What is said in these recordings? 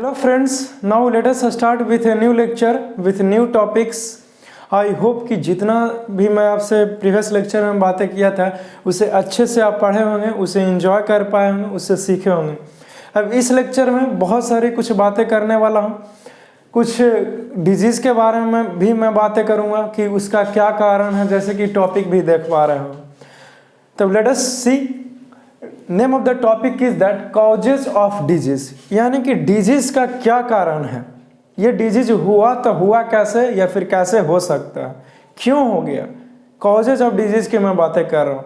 Hello friends, now let us start with a new lecture with new topics. I hope कि जितना भी मैं आपसे प्रीवियस लेक्चर में बातें किया था उसे अच्छे से आप पढ़े होंगे, उसे एंजॉय कर पाए होंगे, उससे सीखे होंगे। अब इस लेक्चर में बहुत सारी कुछ बातें करने वाला हूँ। कुछ डिजीज़ के बारे में भी मैं बातें करूँगा कि उसका क्या कारण है, जैसे कि टॉपिक भी देख पा रहे हो। तब let us see, name of the topic is that causes of disease, यानी कि डिजीज का क्या कारण है, ये डिजीज हुआ तो हुआ कैसे या फिर कैसे हो सकता है, क्यों हो गया। कॉजेज ऑफ डिजीज की मैं बातें कर रहा हूँ।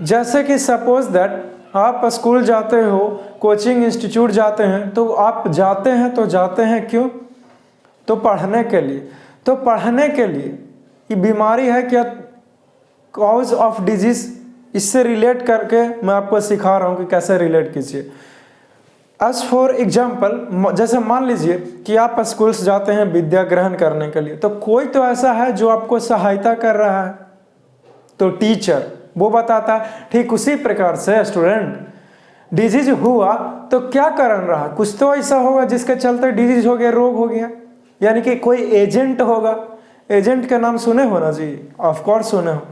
जैसे कि सपोज दैट आप स्कूल जाते हो, कोचिंग इंस्टीट्यूट जाते हैं, तो आप जाते हैं तो जाते हैं क्यों, तो पढ़ने के लिए। तो पढ़ने के लिए ये बीमारी है क्या, कॉज ऑफ डिजीज, इससे रिलेट करके मैं आपको सिखा रहा हूँ कि कैसे रिलेट कीजिए। एज फॉर एग्जाम्पल, जैसे मान लीजिए कि आप स्कूल्स जाते हैं विद्या ग्रहण करने के लिए, तो कोई तो ऐसा है जो आपको सहायता कर रहा है, तो टीचर वो बताता है। ठीक उसी प्रकार से स्टूडेंट, डिजीज हुआ तो क्या कारण रहा, कुछ तो ऐसा होगा जिसके चलते डिजीज हो गया, रोग हो गया, यानी कि कोई एजेंट होगा। एजेंट का नाम सुने हो ना जी, ऑफ कोर्स सुने हो।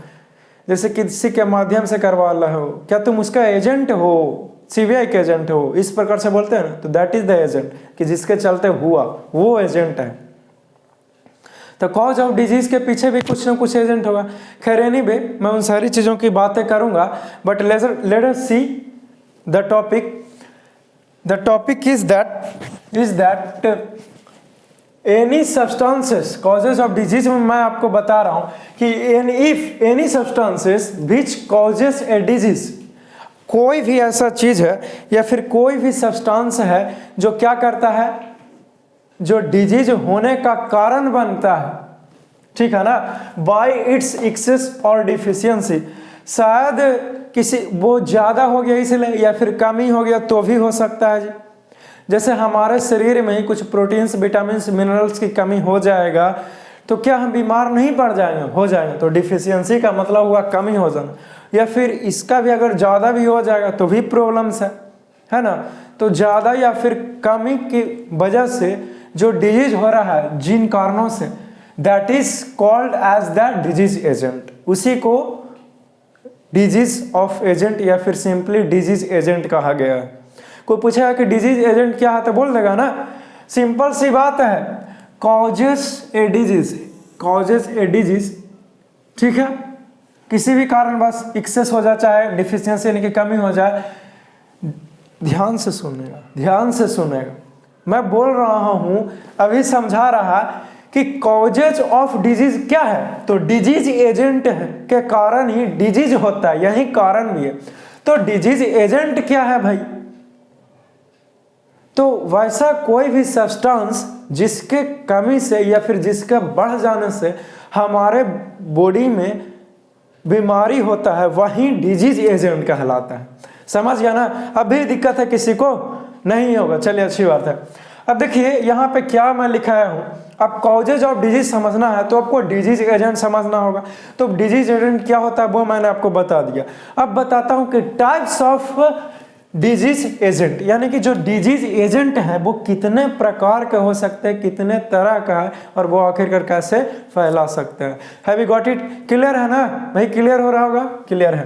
जैसे किसी के माध्यम से करवा रहे हो, क्या तुम उसका एजेंट हो, सीबीआई के एजेंट हो, इस प्रकार से बोलते हैं ना, तो दैट इज द एजेंट, कि जिसके चलते हुआ वो एजेंट है। तो कॉज ऑफ डिजीज के पीछे भी कुछ ना कुछ एजेंट होगा। खैर एनीवे, मैं उन सारी चीजों की बातें करूंगा, but let us see the topic. The topic is that any substances, causes of disease में मैं आपको बता रहा हूं कि if any substances which causes a disease, कोई भी ऐसा चीज है या फिर कोई भी सब्सटेंस है जो क्या करता है, जो डिजीज होने का कारण बनता है, ठीक है ना, बाय इट्स एक्सेस और डिफिशियंसी। शायद किसी वो ज्यादा हो गया इसलिए, या फिर कमी हो गया तो भी हो सकता है जी। जैसे हमारे शरीर में कुछ प्रोटीन्स, विटामिन्स, मिनरल्स की कमी हो जाएगा तो क्या हम बीमार नहीं पड़ जाएंगे, हो जाएंगे। तो डिफिशियंसी का मतलब हुआ कमी हो जाना, या फिर इसका भी अगर ज़्यादा भी हो जाएगा तो भी प्रॉब्लम्स है ना। तो ज़्यादा या फिर कमी की वजह से जो डिजीज हो रहा है जिन कारणों से, that is called as the disease agent, उसी को डिजीज ऑफ एजेंट या फिर सिंपली डिजीज एजेंट कहा गया है। कोई पूछेगा कि डिजीज एजेंट क्या है तो बोल देगा ना, सिंपल सी बात है, causes a disease, causes a disease, ठीक है। किसी भी कारण बस एक्सेस हो जाए, चाहे डिफिशियंसी यानी कि कमी हो जाए। ध्यान से सुनेगा, ध्यान से सुनेगा, मैं बोल रहा हूं, अभी समझा रहा कि कॉजेज ऑफ डिजीज क्या है, तो डिजीज एजेंट है के कारण ही डिजीज होता है, यही कारण भी है। तो डिजीज एजेंट क्या है भाई, तो वैसा कोई भी सब्सटेंस जिसके कमी से या फिर जिसके बढ़ जाने से हमारे बॉडी में बीमारी होता है, वही डिजीज एजेंट कहलाता है। समझ गया ना। अभी दिक्कत है किसी को, नहीं होगा, चलिए अच्छी बात है। अब देखिए यहाँ पे क्या मैं लिखाया हूँ, अब कॉजेज ऑफ डिजीज समझना है तो आपको डिजीज एजेंट समझना होगा। तो डिजीज एजेंट क्या होता है वो मैंने आपको बता दिया। अब बताता हूँ कि टाइप्स ऑफ डिजीज एजेंट, यानी कि जो डिजीज एजेंट है वो कितने प्रकार के हो सकते हैं, कितने तरह का है, और वो आखिरकार कैसे फैला सकते हैं। Have you got it, clear है ना भाई, क्लियर हो रहा होगा, क्लियर है।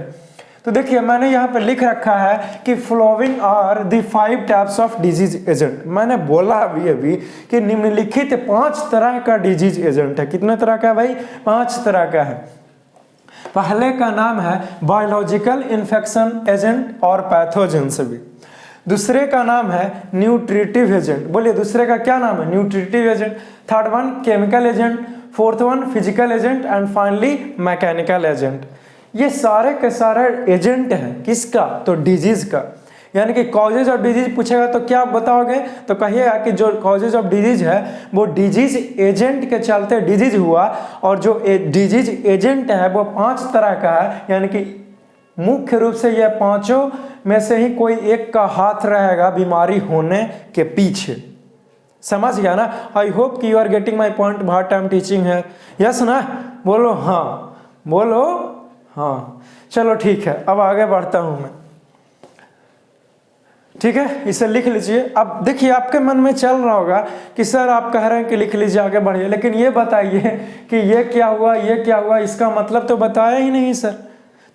तो देखिए मैंने यहाँ पे लिख रखा है कि following are the 5 types of disease agent. मैंने बोला अभी कि निम्नलिखित 5 तरह का डिजीज एजेंट है। कितने तरह का है भाई, 5 तरह का है। पहले का नाम है बायोलॉजिकल इन्फेक्शन एजेंट और पैथोजन से भी। दूसरे का नाम है न्यूट्रिटिव एजेंट, बोलिए दूसरे का क्या नाम है, nutritive agent. Third one chemical agent, fourth one physical agent, and finally mechanical agent. ये सारे के सारे एजेंट हैं किसका, तो डिजीज का। यानी कि कॉजेज ऑफ डिजीज पूछेगा तो क्या आप बताओगे, तो कहिएगा कि जो कॉजेज ऑफ डिजीज है वो डिजीज एजेंट के चलते डिजीज हुआ, और जो डिजीज एजेंट है वो 5 तरह का है। यानी कि मुख्य रूप से यह 5 में से ही कोई एक का हाथ रहेगा बीमारी होने के पीछे। समझ गया ना। आई होप कि you are getting my point. What I am teaching है, यस ना, बोलो हाँ, बोलो हाँ। चलो ठीक है, अब आगे बढ़ता हूं मैं। ठीक है, इसे लिख लीजिए। अब देखिए आपके मन में चल रहा होगा कि सर आप कह रहे हैं कि लिख लीजिए आगे बढ़िए, लेकिन ये बताइए कि ये क्या हुआ, ये क्या हुआ, इसका मतलब तो बताया ही नहीं सर।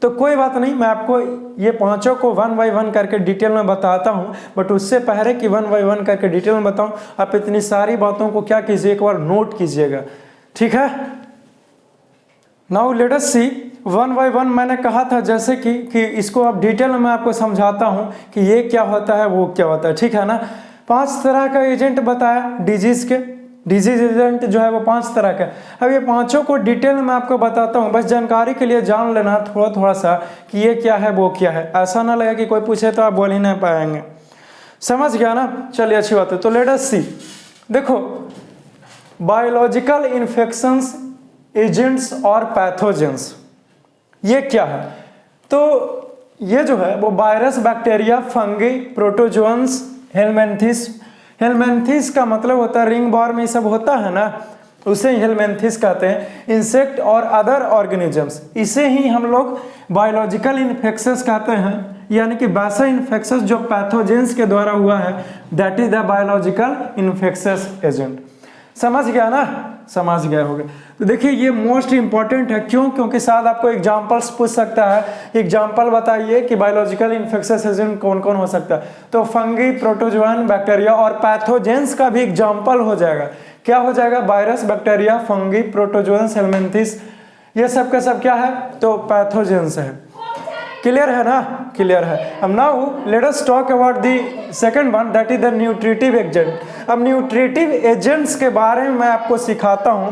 तो कोई बात नहीं, मैं आपको ये पांचों को 1 बाय 1 करके डिटेल में बताता हूँ, बट उससे पहले कि 1 बाय 1 करके डिटेल में बताऊँ, आप इतनी सारी बातों को क्या कीजिए, एक बार नोट कीजिएगा, ठीक है। नाउ लेट अस सी 1 बाय 1। मैंने कहा था जैसे कि इसको अब डिटेल में मैं आपको समझाता हूँ कि ये क्या होता है, वो क्या होता है, ठीक है ना। 5 तरह का एजेंट बताया डिजीज के, डिजीज एजेंट जो है वो 5 तरह का। अब ये पांचों को डिटेल में आपको बताता हूँ, बस जानकारी के लिए जान लेना थोड़ा थोड़ा सा कि ये क्या है वो क्या है, ऐसा ना लगे कि कोई पूछे तो आप बोल ही नहीं पाएंगे, समझ गया ना। चलिए अच्छी बात है। तो लेट अस सी, देखो बायोलॉजिकल इन्फेक्शंस, एजेंट्स और पैथोजेंस, ये क्या है। तो ये जो है वो वायरस, बैक्टीरिया, फंगी, प्रोटोजोन्स, हेलमिंथेस। हेलमिंथेस का मतलब होता है रिंग वॉर्म, ये सब होता है ना, उसे हेलमिंथेस कहते हैं। इंसेक्ट और अदर ऑर्गेनिजम्स, इसे ही हम लोग बायोलॉजिकल इन्फेक्शंस कहते हैं, यानी कि वैसा इन्फेक्शंस जो पैथोजेंस के द्वारा हुआ है, that is the biological infections agent. समझ गया ना, समझ गए होंगे। तो देखिए ये मोस्ट इंपॉर्टेंट है, क्यों, क्योंकि शायद आपको एग्जांपल्स पूछ सकता है, एग्जांपल बताइए कि बायोलॉजिकल इन्फेक्शंस एजेंट कौन कौन हो सकता है। तो फंगी, प्रोटोजोन, बैक्टीरिया और पैथोजेंस का भी एग्जांपल हो जाएगा। क्या हो जाएगा, वायरस, बैक्टीरिया, फंगी, प्रोटोजोन, हेलमिंथेस, ये सब का सब क्या है, तो पैथोजेंस है। क्लियर है ना, क्लियर है। अब now let us talk about the second one, that is the nutritive agent. अब न्यूट्रिटिव एजेंट्स के बारे में मैं आपको सिखाता हूं।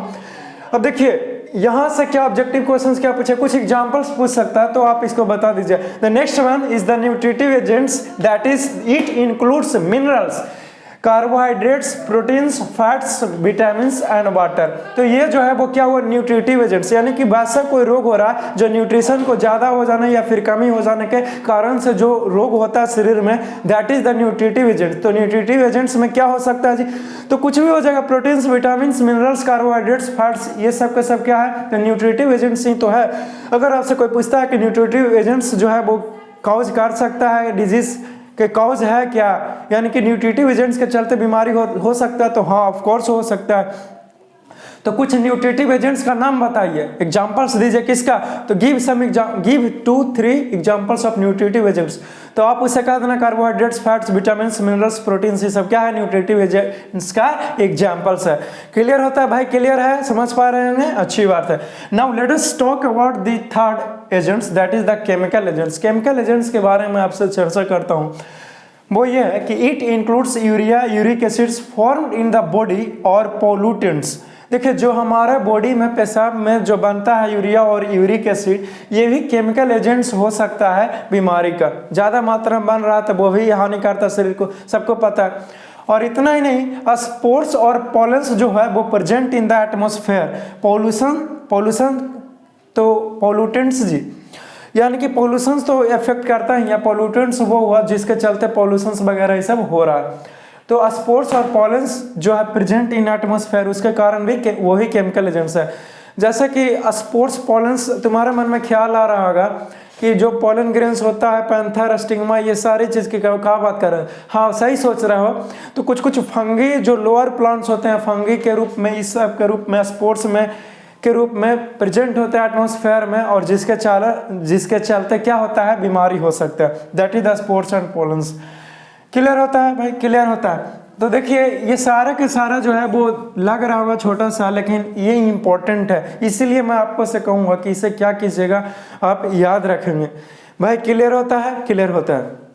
अब देखिए यहां से क्या ऑब्जेक्टिव क्वेश्चंस क्या पूछे, कुछ एग्जांपल्स पूछ सकता है, तो आप इसको बता दीजिए। The next one is the nutritive agents, that is it includes minerals, carbohydrates, proteins, fats, vitamins and water. तो ये जो है वो क्या हुआ, न्यूट्रिटिव एजेंट्स, यानी कि वैसा कोई रोग हो रहा है जो न्यूट्रिशन को ज़्यादा हो जाने या फिर कमी हो जाने के कारण से जो रोग होता है शरीर में, that is the nutritive agent. तो न्यूट्रिटिव एजेंट्स में क्या हो सकता है जी, तो कुछ भी हो जाएगा, proteins, vitamins, minerals, carbohydrates, fats, ये सब के सब क्या है, तो न्यूट्रिटिव एजेंट्स ही तो है। अगर आपसे कोई पूछता है कि न्यूट्रिटिव एजेंट्स जो है वो कॉज कर सकता है डिजीज के कॉज है क्या, यानी कि न्यूट्रिटिव एजेंट्स के चलते बीमारी हो सकता है, तो हाँ ऑफ कोर्स हो सकता है। तो कुछ न्यूट्रिटिव एजेंट्स का नाम बताइए, एग्जांपल्स दीजिए किसका, तो give 2-3 examples of nutritive agents. तो आप उसे कह देना carbohydrates, fats, vitamins, minerals, proteins, ये सब क्या है, न्यूट्रिटिव एजेंट्स का एग्जांपल्स है। क्लियर होता है भाई, क्लियर है, समझ पा रहे हैं, अच्छी बात है। Now let us talk about the third agents, that is the chemical agents. Chemical agents के बारे में आपसे चर्चा करता हूँ। वो ये है कि it includes urea, uric acids formed in the body और पोल्यूटेंट्स। देखिए जो हमारे बॉडी में पेशाब में जो बनता है यूरिया और यूरिक एसिड, ये भी केमिकल एजेंट्स हो सकता है बीमारी का। ज़्यादा मात्रा में बन रहा था वो भी हानि करता है शरीर को, सबको पता है। और इतना ही नहीं, स्पोर्स और पॉलेंस जो है वो present in the atmosphere. Pollution तो पॉल्यूटेंट्स जी, यानी कि पॉल्यूशन तो इफेक्ट करता है, या पॉल्यूटेंट्स वो हुआ जिसके चलते पॉल्यूशन वगैरह ये सब हो रहा है। तो स्पोर्स और पॉलेंस जो है प्रेजेंट इन एटमॉस्फेयर, उसके कारण भी वो ही केमिकल एजेंट्स है। जैसे कि स्पोर्स, पॉलेंस, तुम्हारे मन में ख्याल आ रहा होगा कि जो पॉलन ग्रेन्स होता है, पैंथर, स्टिग्मा, ये सारी चीज़ की क्या बात कर रहे हैं, हाँ सही सोच रहे हो। तो कुछ कुछ फंगी जो लोअर प्लांट्स होते हैं, फंगी के रूप में, इस सब के रूप में, स्पोर्स में के रूप में प्रेजेंट होते हैं एटमॉस्फेयर में, और जिसके चलते क्या होता है, बीमारी हो सकता है। That is the spores and pollens. Clear होता है भाई, क्लियर होता है। तो देखिए ये सारा के सारा जो है वो लग रहा होगा छोटा सा, लेकिन ये इम्पोर्टेंट है, इसीलिए मैं आपको से कहूँगा कि इसे क्या कीजिएगा, आप याद रखेंगे भाई। क्लियर होता है, क्लियर होता है।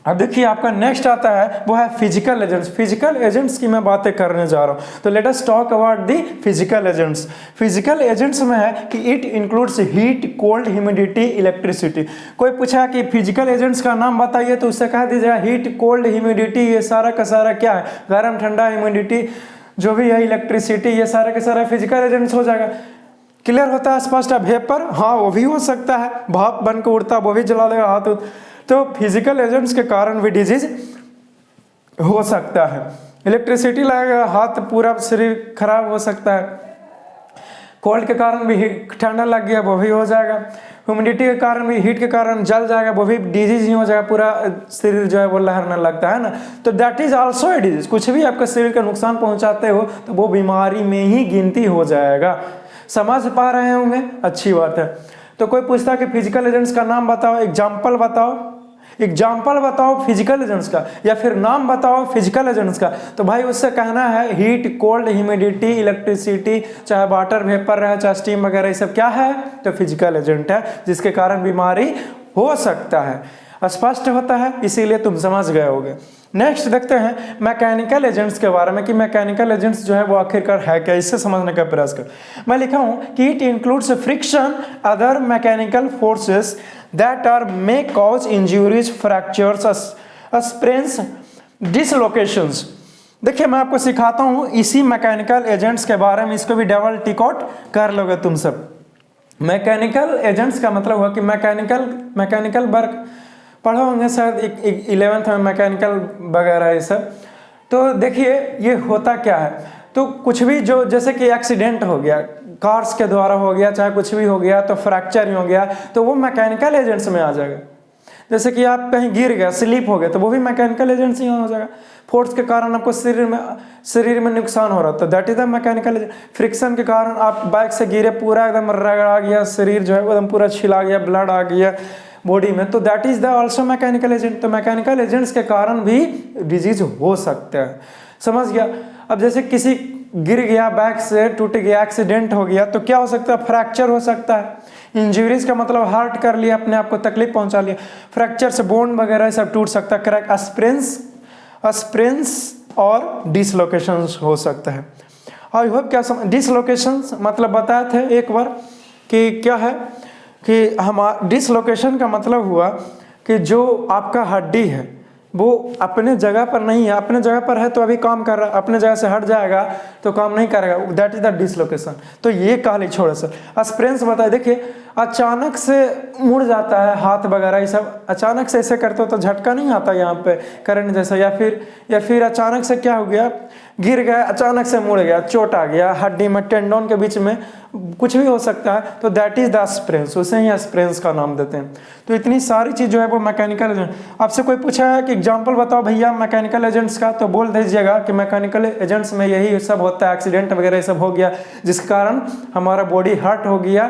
अब देखिए आपका नेक्स्ट आता है वो है फिजिकल एजेंट्स। फिजिकल एजेंट्स की मैं बातें करने जा रहा हूँ। तो let us talk about the physical agents. Physical agents में है कि it includes heat, cold, humidity, electricity. कोई पूछा कि फिजिकल एजेंट्स का नाम बताइए, तो उससे कह दीजिएगा हीट, कोल्ड, ह्यूमिडिटी, ये सारा का सारा क्या है, गर्म ठंडा, ह्यूमिडिटी जो भी है, इलेक्ट्रिसिटी, ये सारा का सारा फिजिकल एजेंट्स हो जाएगा। क्लियर होता है, स्पष्ट है। वेपर, हाँ वो भी हो सकता है, भाप बन के उड़ता, वो भी जला देगा हाथ। तो फिजिकल एजेंट्स के कारण भी डिजीज हो सकता है। इलेक्ट्रिसिटी लगेगा, हाथ पूरा शरीर खराब हो सकता है। कोल्ड के कारण भी ठंडा लग गया, वो भी हो जाएगा। ह्यूमिडिटी के कारण भी, हीट के कारण जल जाएगा, वो भी डिजीज ही हो जाएगा, पूरा शरीर जो है वो लहरने लगता है ना। तो that is also a disease. कुछ भी आपका शरीर का नुकसान पहुंचाते हो तो वो बीमारी में ही गिनती हो जाएगा। समझ पा रहे होंगे, अच्छी बात है। तो कोई पूछता है कि फिजिकल एजेंट्स का नाम बताओ, एग्जाम्पल बताओ, एग्जाम्पल बताओ फिजिकल एजेंट्स का, या फिर नाम बताओ फिजिकल एजेंट्स का। तो भाई उससे कहना है हीट, कोल्ड, ह्यूमिडिटी, इलेक्ट्रिसिटी, चाहे वाटर वेपर रहे, चाहे स्टीम वगैरह, ये सब क्या है? तो फिजिकल एजेंट है, जिसके कारण बीमारी हो सकता है। स्पष्ट होता है, इसीलिए तुम समझ गए होगे। नेक्स्ट देखते हैं मैकेनिकल एजेंट्स के बारे में कि मैकेनिकल एजेंट्स जो है वो आखिरकार है क्या, इससे समझने का प्रयास कर। मैं लिखा हूँ कि it includes friction, other mechanical forces that are may cause injuries, fractures, sprains, dislocations। देखिए मैं आपको सिखाता हूँ इसी मैकेनिकल एजेंट्स के बारे में, इसको भी डबल टिक आउट कर लोगे तुम सब। मैकेनिकल एजेंट्स का मतलब हुआ कि मैकेनिकल वर्क पढ़े होंगे शायद 11th में, मैकेनिकल वगैरह ये सब। तो देखिए ये होता क्या है, तो कुछ भी जो जैसे कि एक्सीडेंट हो गया, कार्स के द्वारा हो गया, चाहे कुछ भी हो गया, तो फ्रैक्चर ही हो गया, तो वो मैकेनिकल एजेंट्स में आ जाएगा। जैसे कि आप कहीं गिर गए, स्लिप हो गए, तो वो भी मैकेनिकल एजेंट्स ही हो जाएगा। फोर्स के कारण आपको शरीर में नुकसान हो रहा था, that is the mechanical agent. Friction के कारण आप बाइक से गिरे, पूरा एकदम रगड़ा गया, शरीर जो है एकदम पूरा छिला गया, ब्लड आ गया बॉडी में, तो that is the also mechanical agent. तो मैकेनिकल एजेंट्स के कारण भी डिजीज हो सकता है, समझ गया। अब जैसे किसी गिर गया, बाइक से टूट गया, एक्सीडेंट हो गया, तो क्या हो सकता है? फ्रैक्चर हो सकता है। इंजरीज का मतलब हार्ट कर लिया, अपने आप को तकलीफ पहुंचा लिया। फ्रैक्चर से बोन वगैरह सब टूट सकता है, क्रैक, स्प्रेन्स और डिसलोकेशंस हो सकता है। आई होप क्या डिसलोकेशंस मतलब बताए थे एक बार कि क्या है कि डिसलोकेशन का मतलब हुआ कि जो आपका हड्डी है वो अपने जगह पर नहीं है, अपने जगह पर है तो अभी काम कर रहा है, अपने जगह से हट जाएगा तो काम नहीं करेगा, दैट इज द डिसलोकेशन। तो ये कहा ली छोड़ा सा। स्प्रेन्स बताए, देखिए अचानक से मुड़ जाता है हाथ वगैरह, ये सब अचानक से ऐसे करते हो तो झटका नहीं आता यहाँ पे करंट जैसा, या फिर अचानक से क्या हो गया, गिर गया, अचानक से मुड़ गया, चोट आ गया हड्डी में, टेंडोन के बीच में, कुछ भी हो सकता है, तो दैट इज द स्प्रेन्स, उसे ही स्प्रेन्स का नाम देते हैं। तो इतनी सारी चीज जो है वो मैकेनिकल एजेंट। आपसे कोई पूछा है कि एग्जांपल बताओ भैया मैकेनिकल एजेंट्स का, तो बोल दीजिएगा कि मैकेनिकल एजेंट्स में यही सब होता है, एक्सीडेंट वगैरह सब हो गया जिसके कारण हमारा बॉडी हर्ट हो गया,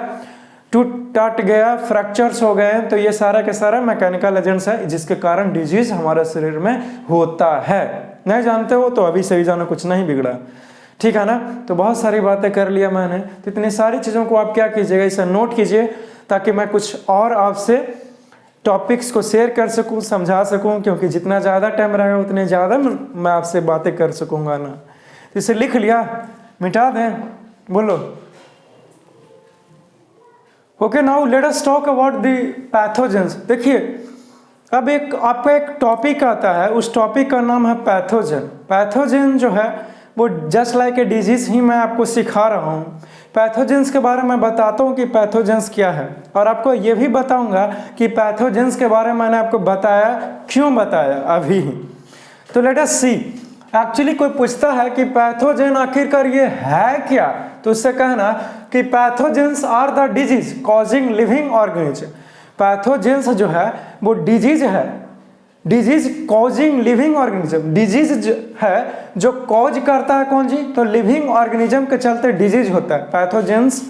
टूट गया, फ्रैक्चर्स हो गए, तो ये सारा के सारा मैकेनिकल एजेंट्स है जिसके कारण डिजीज हमारे शरीर में होता है। नहीं जानते हो तो अभी सही जानो, कुछ नहीं बिगड़ा, ठीक है ना। तो बहुत सारी बातें कर लिया मैंने, तो इतनी सारी चीज़ों को आप क्या कीजिएगा, इसे नोट कीजिए ताकि मैं कुछ और आपसे टॉपिक्स को शेयर कर सकूं, समझा सकूं, क्योंकि जितना ज़्यादा टाइम रहेगा उतने ज़्यादा मैं आपसे बातें कर सकूंगा ना। तो इसे लिख लिया, मिटा दें, बोलो। Okay, now let us talk about the pathogens. देखिए अब आपका एक टॉपिक आता है, उस टॉपिक का नाम है पैथोजन। पैथोजन जो है वो जस्ट लाइक ए डिजीज ही मैं आपको सिखा रहा हूँ। पैथोजेंस के बारे में बताता हूँ कि पैथोजेंस क्या है, और आपको ये भी बताऊंगा कि पैथोजेंस के बारे में मैंने आपको बताया क्यों बताया अभी। तो लेट अस सी, एक्चुअली कोई पूछता है कि पैथोजेन आखिरकार ये है क्या, तो उससे कहना कि pathogens are the disease causing living organism. Pathogens जो है वो डिजीज है, disease causing living organism. Disease है जो कॉज करता है कौन जी, तो लिविंग ऑर्गेनिज्म के चलते डिजीज होता है। Pathogens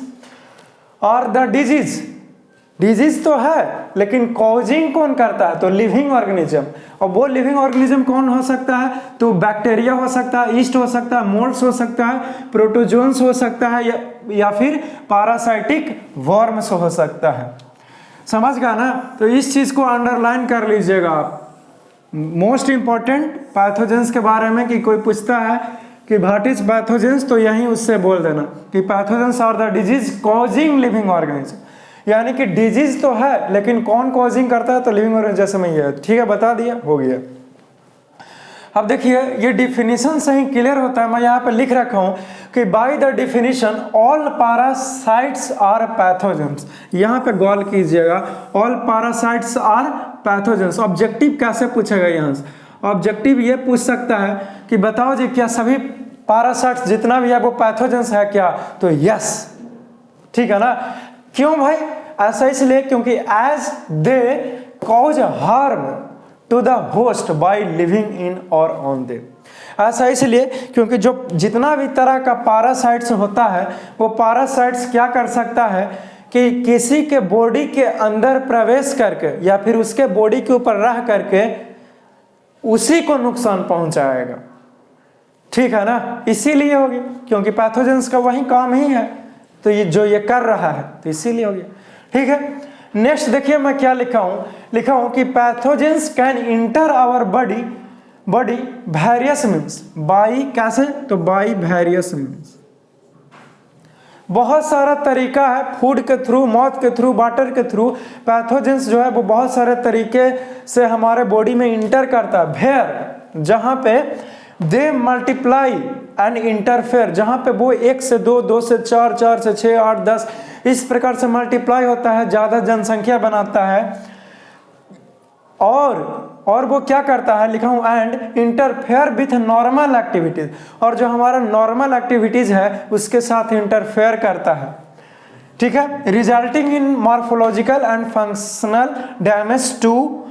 are the disease, disease तो है लेकिन कॉजिंग कौन करता है, तो लिविंग ऑर्गेनिज्म। और वो लिविंग ऑर्गेनिज्म कौन हो सकता है, तो बैक्टीरिया हो सकता है, ईस्ट हो सकता है, मोल्ड्स हो सकता है, प्रोटोजोन्स हो सकता है, या फिर पैरासाइटिक वर्म्स हो सकता है। समझ गया ना। तो इस चीज को अंडरलाइन कर लीजिएगा आप, मोस्ट इंपॉर्टेंट पैथोजेंस के बारे में कि कोई पूछता है कि व्हाट इज पैथोजेंस, तो यही उससे बोल देना कि pathogens are the disease causing living organism. यानी कि डिजीज तो है लेकिन कौन कॉजिंग करता है, तो लिविंग ऑर्गेनिज्म जैसे में ये, ठीक है, बता दिया, हो गया। अब देखिए ये डिफिनीशन से ही क्लियर होता है, मैं यहाँ पे लिख रखा हूँ कि by the definition all parasites are pathogens. यहाँ पे गौर कीजिएगा, all parasites are pathogens. Objective कैसे पूछेगा यहाँ से, ऑब्जेक्टिव ये पूछ सकता है कि बताओ जी क्या सभी पैरासाइट्स जितना भी है वो पैथोजेंस है क्या, तो यस, ठीक है ना। क्यों भाई, ऐसा इसलिए क्योंकि as they cause harm to the host by living in और ऑन दे। ऐसा इसलिए क्योंकि जो जितना भी तरह का पैरासाइट्स होता है वो पैरासाइट्स क्या कर सकता है कि किसी के बॉडी के अंदर प्रवेश करके या फिर उसके बॉडी के ऊपर रह करके उसी को नुकसान पहुंचाएगा। ठीक है ना, इसीलिए हो गया क्योंकि पैथोजेंस का वही काम ही है, तो ये जो ये कर रहा है तो इसीलिए हो गया। ठीक है, नेक्स्ट देखिए मैं क्या लिखा हूं कि pathogens can enter our body various means by, कैसे, तो बाई वेरियस मीन्स। बहुत सारा तरीका है, फूड के थ्रू, मौत के थ्रू, वाटर के थ्रू पैथोजेंस जो है वो बहुत सारे तरीके से हमारे बॉडी में इंटर करता है। भेयर जहां पे दे मल्टीप्लाई एंड इंटरफेयर, जहां पे वो 1 से 2, 2 से 4, 4 से 6, 8, 10 इस प्रकार से मल्टीप्लाई होता है, ज्यादा जनसंख्या बनाता है। और वो क्या करता है, लिखा हूं and interfere with normal activities, और जो हमारा नॉर्मल एक्टिविटीज है उसके साथ इंटरफेयर करता है। ठीक है, resulting in morphological and functional damage to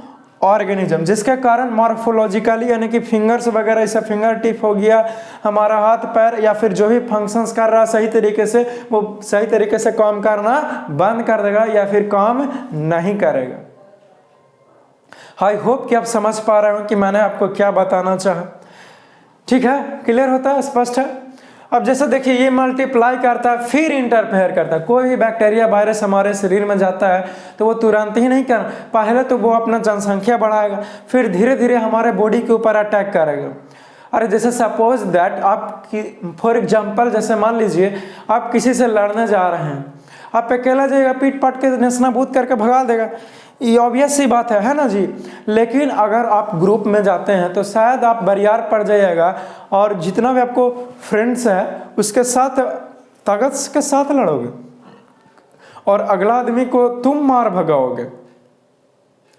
organism, जिसके कारण मॉर्फोलॉजिकली यानी कि फिंगर्स वगैरह, ऐसा फिंगर टिप हो गया, हमारा हाथ पैर या फिर जो भी फंक्शंस कर रहा है सही तरीके से, वो सही तरीके से काम करना बंद कर देगा या फिर काम नहीं करेगा। आई होप कि आप समझ पा रहे हो कि मैंने आपको क्या बताना चाहा। ठीक है, क्लियर होता है, स्पष्ट है। अब जैसे देखिए ये मल्टीप्लाई करता है फिर इंटरफेयर करता है। कोई भी बैक्टीरिया वायरस हमारे शरीर में जाता है तो वो तुरंत ही नहीं करना, पहले तो वो अपना जनसंख्या बढ़ाएगा, फिर धीरे धीरे हमारे बॉडी के ऊपर अटैक करेगा। अरे जैसे सपोज दैट आप फॉर एग्जाम्पल, जैसे मान लीजिए आप किसी से लड़ने जा रहे हैं, आप अकेला जाएगा, पीट पाट के नेशनाबूद करके भगा देगा, ये ऑब्वियस सी बात है ना जी। लेकिन अगर आप ग्रुप में जाते हैं तो शायद आप बरियार पड़ जाइएगा और जितना भी आपको फ्रेंड्स है उसके साथ ताकत के साथ लड़ोगे और अगला आदमी को तुम मार भगाओगे।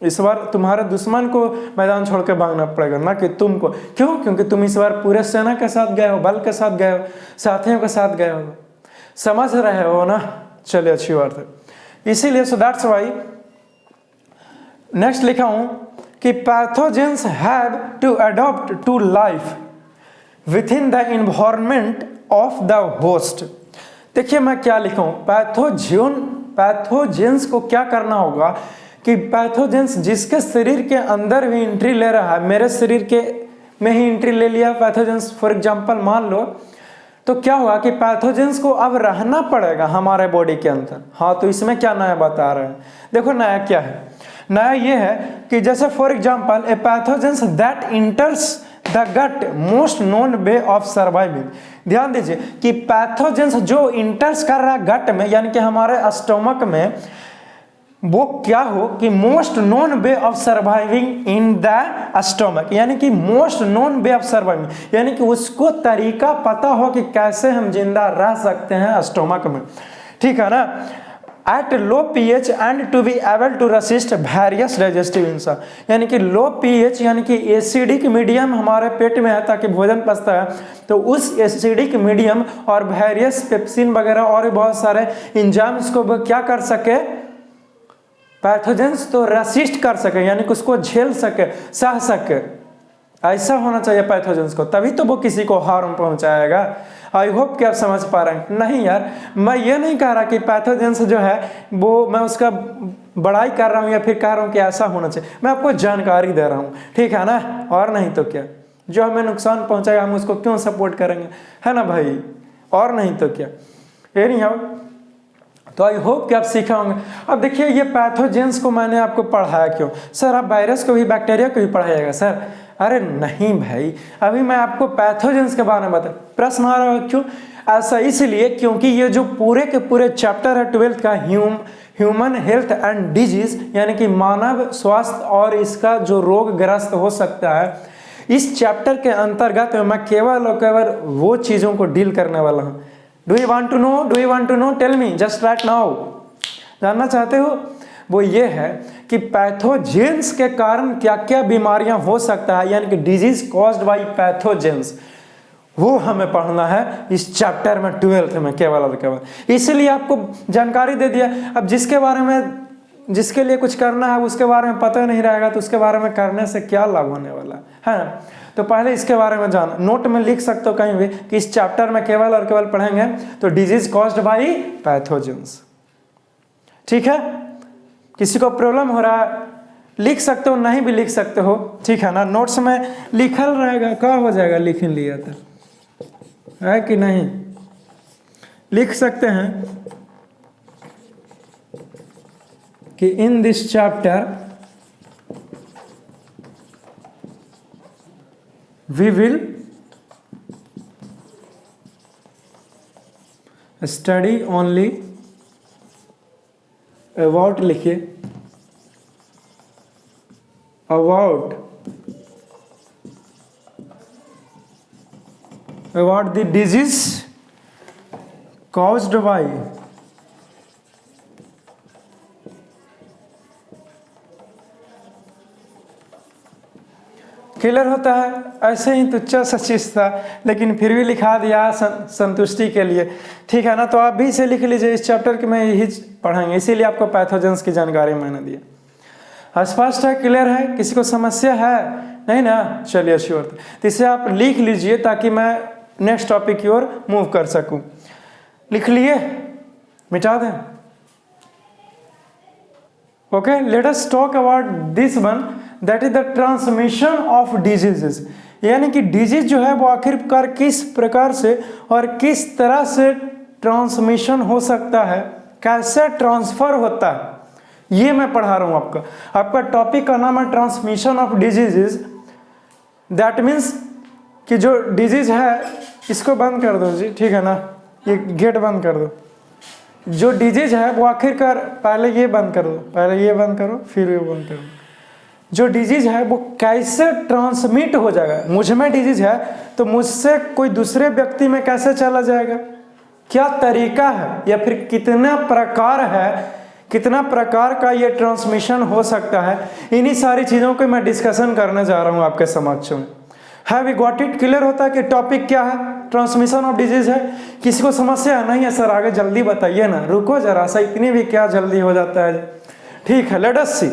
इस बार तुम्हारे दुश्मन को मैदान छोड़ के भागना पड़ेगा, ना कि तुमको। क्यों? क्योंकि तुम इस बार पूरे सेना के साथ गए हो, बल के साथ गए हो, साथियों के साथ गए हो। समझ रहे हो ना? चलिए, अच्छी बात है। इसीलिए सो दैट्स व्हाई नेक्स्ट लिखा हूं कि pathogens have to adopt to life within the environment of the host. देखिए मैं क्या लिखा हूं, पैथोजेंस को क्या करना होगा कि पैथोजेंस जिसके शरीर के अंदर भी एंट्री ले रहा है, मेरे शरीर के में ही एंट्री ले लिया पैथोजेंस फॉर एग्जांपल मान लो, तो क्या होगा कि पैथोजेंस को अब रहना पड़ेगा हमारे बॉडी के अंदर। हाँ, तो इसमें क्या नया बता रहे हैं, देखो नया क्या है। नया ये है कि जैसे for example a pathogens that enters the gut most known way of surviving. ध्यान दीजिए कि पैथोजेंस जो इंटर्स कर रहा है गट में, यानी कि हमारे स्टोमक में, वो क्या हो कि most known way of surviving in the stomach, यानी कि most known way of surviving, यानी कि उसको तरीका पता हो कि कैसे हम जिंदा रह सकते हैं स्टोमक में। ठीक है ना? At low pH and to be able to resist various digestive इंसा, यानी कि लो pH यानी कि एसिडिक मीडियम हमारे पेट में है ताकि भोजन पचता है, तो उस एसिडिक मीडियम और वेरियस पेप्सिन वगैरह और भी बहुत सारे एंजाइम्स को वो क्या कर सके, पैथोजेंस तो रेसिस्ट कर सके, यानी कि उसको झेल सके, सह सके। ऐसा होना चाहिए पैथोजेंस को, तभी तो वो किसी को हार्म पहुंचाएगा। आई होप कि आप समझ पा रहे हैं। नहीं यार, मैं ये नहीं कह रहा कि पैथोजेंस जो है वो मैं उसका बड़ाई कर रहा हूँ या फिर कह रहा हूँ कि ऐसा होना चाहिए, मैं आपको जानकारी दे रहा हूँ। ठीक है ना? और नहीं तो क्या, जो हमें नुकसान पहुंचाएगा हम उसको क्यों सपोर्ट करेंगे, है ना भाई? और नहीं तो क्या। ये नहीं हो तो आई होप कि आप सीखा होंगे। अब देखिए ये पैथोजेंस को मैंने आपको पढ़ाया क्यों? सर आप वायरस को भी बैक्टीरिया को भी पढ़ाइएगा सर? अरे नहीं भाई, अभी मैं आपको पैथोजेंस के बारे में बता। प्रश्न आ रहा है क्यों? ऐसा इसलिए क्योंकि ये जो पूरे के पूरे चैप्टर है 12th का ह्यूमन हेल्थ एंड डिजीज, यानी कि मानव स्वास्थ्य और इसका जो रोग ग्रस्त हो सकता है, इस चैप्टर के अंतर्गत मैं केवल और केवल वो चीज़ों को डील करने वाला हूँ। Do you want to know? Tell me just right now. जानना चाहते हो? वो ये है कि पैथोजेंस के कारण क्या क्या बीमारियां हो सकता है, यानी कि डिजीज कॉज्ड बाय पैथोजेंस वो हमें पढ़ना है इस चैप्टर में 12th में केवल और केवल। इसलिए आपको जानकारी दे दिया। अब जिसके लिए कुछ करना है उसके बारे में पता नहीं रहेगा तो उसके बारे में करने से क्या लाभ होने वाला है ना। तो पहले इसके बारे में जान, नोट में लिख सकते हो कहीं भी कि इस चैप्टर में केवल और केवल पढ़ेंगे तो डिजीज कॉज्ड बाय पैथोजेंस। ठीक है, किसी को प्रॉब्लम हो रहा है लिख सकते हो, नहीं भी लिख सकते हो, ठीक है ना। नोट्स में लिखल रहेगा, क्या हो जाएगा लिख लिया तो है कि नहीं, लिख सकते हैं कि in this chapter we will study only about, लिखिए about the disease caused by clear होता है। ऐसे ही तुच्छा सा चीज था लेकिन फिर भी लिखा दिया संतुष्टि के लिए, ठीक है ना। तो आप भी इसे लिख लीजिए, इस चैप्टर के में यही पढ़ेंगे, इसीलिए आपको पैथोजेंस की जानकारी मैंने दी। स्पष्ट है, क्लियर है, किसी को समस्या है नहीं ना। चलिए श्योर, तो इसे आप लिख लीजिए ताकि मैं नेक्स्ट टॉपिक की ओर मूव कर सकूं। लिख लिए, मिटा दें। Okay, let us talk about this one, that is the transmission of diseases. यानी कि डिजीज जो है वो आखिरकार किस प्रकार से और किस तरह से ट्रांसमिशन हो सकता है, कैसे ट्रांसफर होता है, ये मैं पढ़ा रहा हूं आपका टॉपिक का नाम है transmission of diseases. That means कि जो डिजीज है, इसको बंद कर दो जी, ठीक है ना, ये गेट बंद कर दो। जो डिजीज है वो आखिरकार, पहले ये बंद कर दो, पहले ये बंद करो फिर ये बंद करो। जो डिजीज है वो कैसे ट्रांसमिट हो जाएगा, मुझ में डिजीज है तो मुझसे कोई दूसरे व्यक्ति में कैसे चला जाएगा, क्या तरीका है या फिर कितना प्रकार है, कितना प्रकार का ये ट्रांसमिशन हो सकता है, इन्हीं सारी चीज़ों को मैं डिस्कशन करने जा रहा हूँ आपके समक्ष में। है वी गॉट इट, क्लियर होता है कि टॉपिक क्या है, ट्रांसमिशन ऑफ डिजीज है। किसी को समस्या नहीं है सर, आगे जल्दी बताइए ना, रुको जरा सा, इतनी भी क्या जल्दी हो जाता है। ठीक है, लेट अस सी,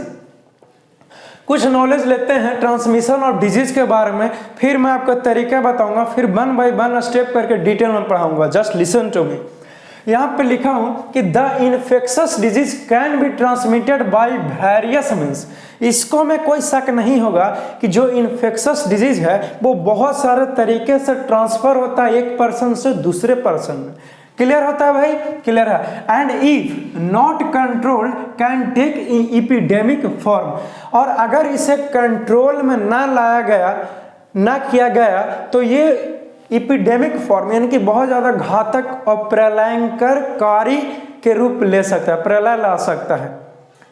कुछ नॉलेज लेते हैं ट्रांसमिशन ऑफ डिजीज के बारे में, फिर मैं आपको तरीका बताऊंगा, फिर वन बाय वन स्टेप करके डिटेल में पढ़ाऊंगा। Just listen to me. यहाँ पे लिखा हूं कि the infectious disease can be transmitted by various means. इसको में कोई शक नहीं होगा कि जो इन्फेक्शस डिजीज है वो बहुत सारे तरीके से ट्रांसफर होता है एक पर्सन से दूसरे पर्सन में। क्लियर होता है भाई, क्लियर है। And if not controlled can take epidemic form, और अगर इसे कंट्रोल में ना लाया गया, ना किया गया तो ये एपिडेमिक फॉर्म यानी कि बहुत ज्यादा घातक और प्रलयंकरकारी के रूप ले सकता है, प्रलय ला सकता है,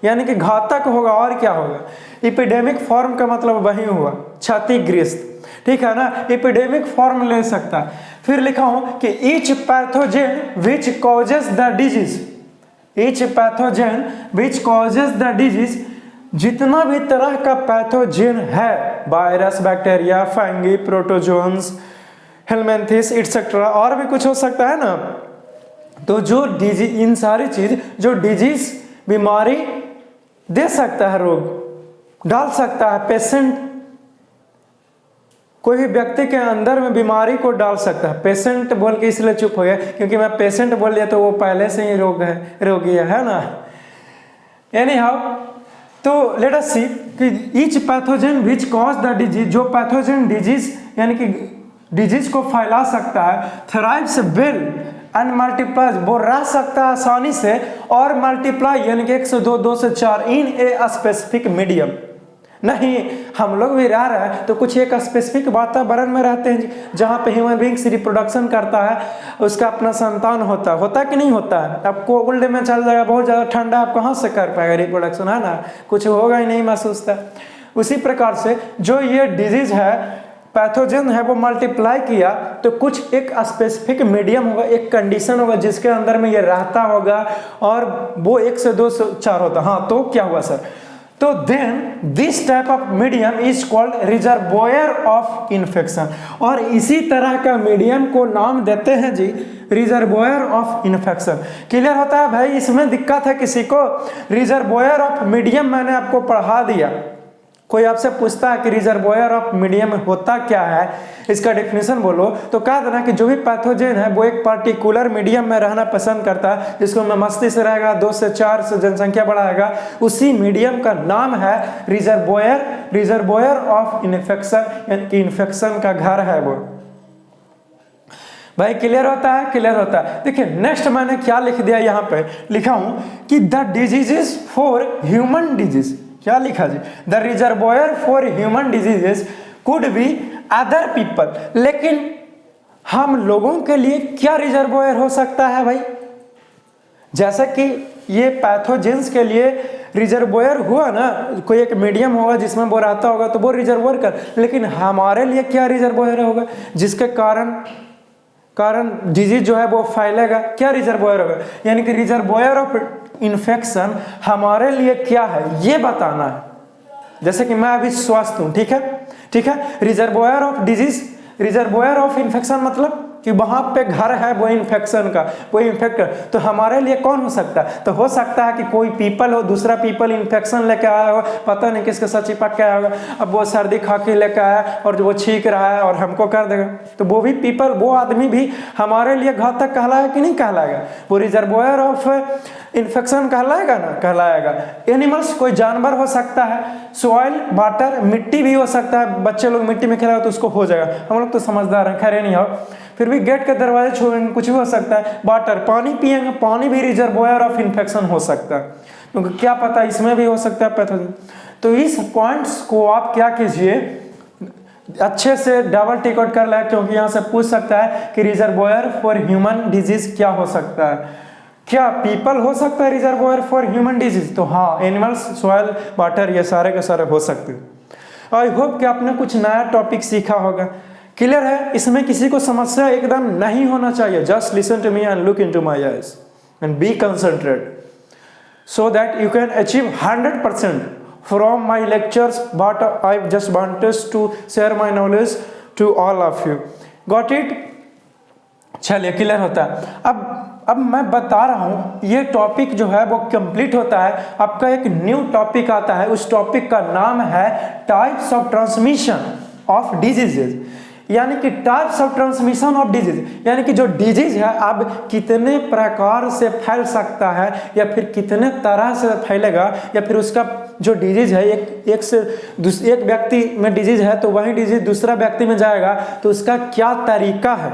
यानी कि घातक होगा। और क्या होगा, एपिडेमिक फॉर्म का मतलब वही हुआ क्षतिग्रस्त, ठीक है ना, एपिडेमिक फॉर्म ले सकता है। फिर लिखा हूं कि each pathogen which causes the disease, each pathogen which causes the disease, जितना भी तरह का पैथोजेन है, virus, bacteria, fungi, protozoans, helminths etcetera, और भी कुछ हो सकता है ना। तो जो डिजीज, इन सारी चीज जो डिजीज बीमारी दे सकता है, रोग डाल सकता है, पेशेंट कोई भी व्यक्ति के अंदर में बीमारी को डाल सकता है। पेशेंट बोल के इसलिए चुप हो गया क्योंकि मैं पेशेंट बोल दिया तो वो पहले से ही रोगी है ना। एनी हाउ, तो लेट अस सी कि each pathogen which cause the disease, जो पैथोजेन डिजीज यानी कि डिजीज को फैला सकता है, थ्राइव्स वेल एंड मल्टीप्लाइज, वो रह सकता है आसानी से और मल्टीप्लाई यानी कि 1 से 2, 2 से 4 इन ए स्पेसिफिक मीडियम। नहीं, हम लोग भी रह रहे हैं तो कुछ एक स्पेसिफिक वातावरण में रहते हैं जहाँ पे ह्यूमन बींग्स रिप्रोडक्शन करता है, उसका अपना संतान होता कि नहीं होता है। अब कोल्ड में चल जाएगा, बहुत ज़्यादा ठंडा, आप कहाँ से कर पाएगा रिप्रोडक्शन, है ना, कुछ होगा ही नहीं महसूस था। उसी प्रकार से जो ये डिजीज है, पैथोजन है, वो मल्टीप्लाई किया तो कुछ एक स्पेसिफिक मीडियम होगा, एक कंडीशन होगा जिसके अंदर में ये रहता होगा और वो 1 से 2 से 4 होता। हाँ, तो क्या हुआ सर, तो then this type of medium is called reservoir of infection, और इसी तरह का मीडियम को नाम देते हैं जी रिजर्वोयर ऑफ इन्फेक्शन। क्लियर होता है भाई? इसमें दिक्कत है किसी को? रिजर्वोयर ऑफ मीडियम मैंने आपको पढ़ा दिया। कोई आपसे पूछता है कि रिजर्वोयर ऑफ मीडियम होता क्या है, इसका डेफिनेशन बोलो, तो कह देना कि जो भी पैथोजेन है वो एक पार्टिकुलर मीडियम में रहना पसंद करता है, जिसको में मस्ती से रहेगा, 2 से 4 से जनसंख्या बढ़ाएगा, उसी मीडियम का नाम है रिजर्वोयर, रिजर्वोयर ऑफ इन्फेक्शन, यानी कि इन्फेक्शन का घर है वो। भाई क्लियर होता है? क्लियर होता है। देखिए नेक्स्ट मैंने क्या लिख दिया, यहाँ पे लिखा हूं कि the diseases for human disease, क्या लिखा जी? The reservoir for human diseases could be other people. लेकिन हम लोगों के लिए क्या रिजर्वोयर हो सकता है भाई? जैसे कि ये पैथोजेंस के लिए रिजर्वोयर हुआ ना, कोई एक मीडियम होगा जिसमें वो रहता होगा तो वो रिजर्वोयर कर, लेकिन हमारे लिए क्या रिजर्वोयर होगा जिसके कारण डिजीज जो है वो फैलेगा? क्या रिजर्वोयर होगा? यानी कि रिजर्वोयर ऑफ इन्फेक्शन हमारे लिए क्या है ये बताना है। जैसे कि मैं अभी स्वस्थ हूं, ठीक है, ठीक है। Reservoir of disease, reservoir of infection मतलब कि वहां पे घर है वो इन्फेक्शन का, वो इन्फेक्टर, तो हमारे लिए कौन हो सकता है? तो हो सकता है कि कोई पीपल हो, दूसरा पीपल इन्फेक्शन लेके आया हो, पता नहीं किसके साथ चिपक के आया होगा, अब वो सर्दी खांसी लेके आया और वो छींक रहा है और हमको कर देगा, तो वो भी पीपल, वो आदमी भी हमारे लिए घातक कहलाएगा कि नहीं कहलाएगा? वो रिजर्वोयर ऑफ इन्फेक्शन कहलाएगा ना, कहलाएगा। एनिमल्स, कोई जानवर हो सकता है, सॉइल, वाटर, मिट्टी भी हो सकता है, बच्चे लोग मिट्टी में खेला तो उसको हो जाएगा, हम लोग तो समझदार हैं, खैर नहीं हो, फिर भी गेट के दरवाजे छोड़ेंगे कुछ भी हो सकता है। वाटर, पानी पिएंगे, पानी भी रिजर्वोयर ऑफ इन्फेक्शन हो सकता है, क्योंकि क्या पता इसमें भी हो सकता है पैथोजन। तो इस पॉइंट्स को आप क्या कीजिए, अच्छे से डबल टिकट कर ले, क्योंकि यहाँ से पूछ सकता है कि रिजर्वोयर फॉर ह्यूमन डिजीज क्या हो सकता है? क्या पीपल हो सकता है रिजर्वोयर फॉर ह्यूमन डिजीज? तो हाँ, एनिमल्स, सॉइल, वाटर, ये सारे के सारे हो सकते हैं। आई होप कि आपने कुछ नया टॉपिक सीखा होगा। क्लियर है? इसमें किसी को समस्या एकदम नहीं होना चाहिए। Just listen to me and look into my eyes and be concentrate so that you can achieve 100% from my lectures, but I just wanted to share my knowledge to all of you. Got it? चलिए, clear होता है। अब मैं बता रहा हूं, ये topic जो है वो कंप्लीट होता है, आपका एक न्यू टॉपिक आता है। उस टॉपिक का नाम है types of transmission of diseases, यानी कि types of transmission of disease, यानी कि जो डिजीज है अब कितने प्रकार से फैल सकता है, या फिर कितने तरह से फैलेगा, या फिर उसका जो डिजीज है एक व्यक्ति में डिजीज है तो वही डिजीज दूसरा व्यक्ति में जाएगा, तो उसका क्या तरीका है,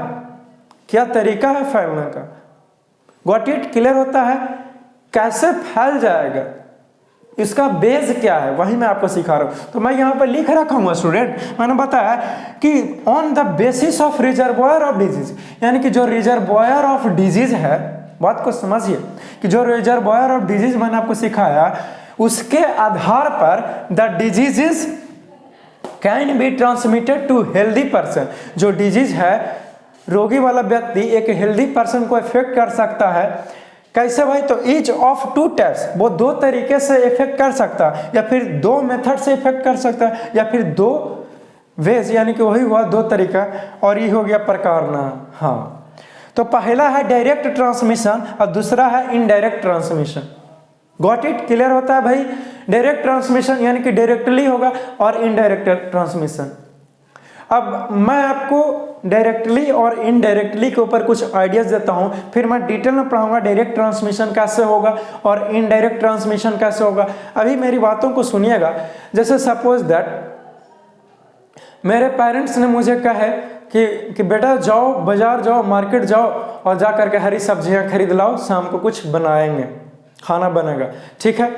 क्या तरीका है फैलने का। Got it? क्लियर होता है? कैसे फैल जाएगा, इसका बेस क्या है, वही मैं आपको सिखा रहा हूं। तो मैं यहाँ पर लिख रखा हूँ स्टूडेंट, मैंने बताया कि on the basis of reservoir of disease, यानी कि जो रिजर्वोयर ऑफ डिजीज है, बात को समझिए कि जो रिजर्वोयर ऑफ डिजीज मैंने आपको सिखाया, उसके आधार पर the diseases can be transmitted to healthy person. जो डिजीज है, रोगी वाला व्यक्ति एक हेल्दी पर्सन को इफेक्ट कर सकता है। कैसे भाई? तो ईच ऑफ 2 टाइप्स, वो 2 तरीके से इफेक्ट कर सकता है, या फिर 2 मेथड से इफेक्ट कर सकता है, या फिर 2 वेज, यानी कि वही हुआ 2 तरीका, और ये हो गया प्रकार ना। हाँ, तो पहला है डायरेक्ट ट्रांसमिशन और दूसरा है indirect transmission. Got it? Clear होता है भाई? डायरेक्ट ट्रांसमिशन यानी कि डायरेक्टली होगा, और इनडायरेक्ट ट्रांसमिशन। अब मैं आपको डायरेक्टली और इनडायरेक्टली के ऊपर कुछ आइडियाज देता हूं, फिर मैं डिटेल में पढ़ाऊंगा डायरेक्ट ट्रांसमिशन कैसे होगा और इनडायरेक्ट ट्रांसमिशन कैसे होगा। अभी मेरी बातों को सुनिएगा। जैसे सपोज दैट मेरे पेरेंट्स ने मुझे कहे कि बेटा जाओ बाजार जाओ, मार्केट जाओ और जा करके हरी सब्जियां खरीद लाओ, शाम को कुछ बनाएंगे, खाना बनेगा, ठीक है।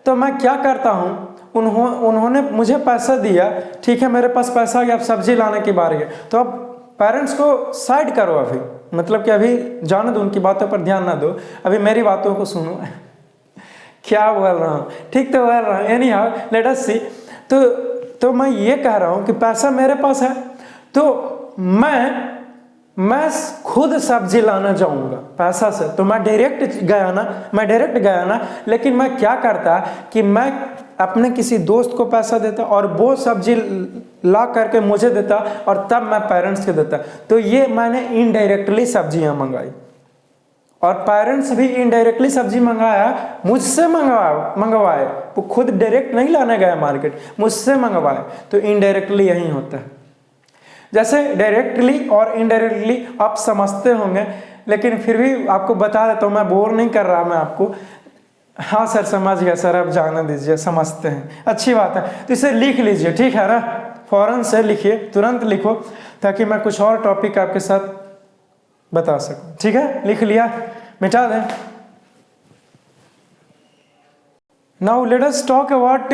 तो मैं क्या करता हूँ, उन्होंने मुझे पैसा दिया, ठीक है, मेरे पास पैसा आ गया, अब सब्जी लाने की बारी है, तो अब पेरेंट्स को साइड करो अभी, मतलब कि अभी जाने दो, उनकी बातों पर ध्यान ना दो, अभी मेरी बातों को सुनो। क्या बोल रहा हूँ, ठीक तो बोल रहा हूँ, एनी हाउ लेट अस सी। तो मैं ये कह रहा हूँ कि पैसा मेरे पास है, तो मैं खुद सब्जी लाना जाऊंगा पैसा से, तो मैं डायरेक्ट गया ना, लेकिन मैं क्या करता कि मैं अपने किसी दोस्त को पैसा देता और वो सब्जी ला करके मुझे देता और तब मैं पेरेंट्स को देता। तो ये मैंने इनडायरेक्टली सब्जियां मंगाई और पेरेंट्स भी इनडायरेक्टली सब्जी मंगाया, मुझसे मंगवाए, वो खुद डायरेक्ट नहीं लाने गए मार्केट, मुझसे मंगवाए। तो इनडायरेक्टली यही होता है। जैसे डायरेक्टली और इनडायरेक्टली आप समझते होंगे, लेकिन फिर भी आपको बता देता हूँ, मैं बोर नहीं कर रहा मैं आपको। हाँ सर समझ गया सर, अब जाने दीजिए, समझते हैं, अच्छी बात है। तो इसे लिख लीजिए, ठीक है ना, फौरन से लिखिए, तुरंत लिखो, ताकि मैं कुछ और टॉपिक आपके साथ बता सकूं। ठीक है, लिख लिया, मिटा दें। Now let us talk about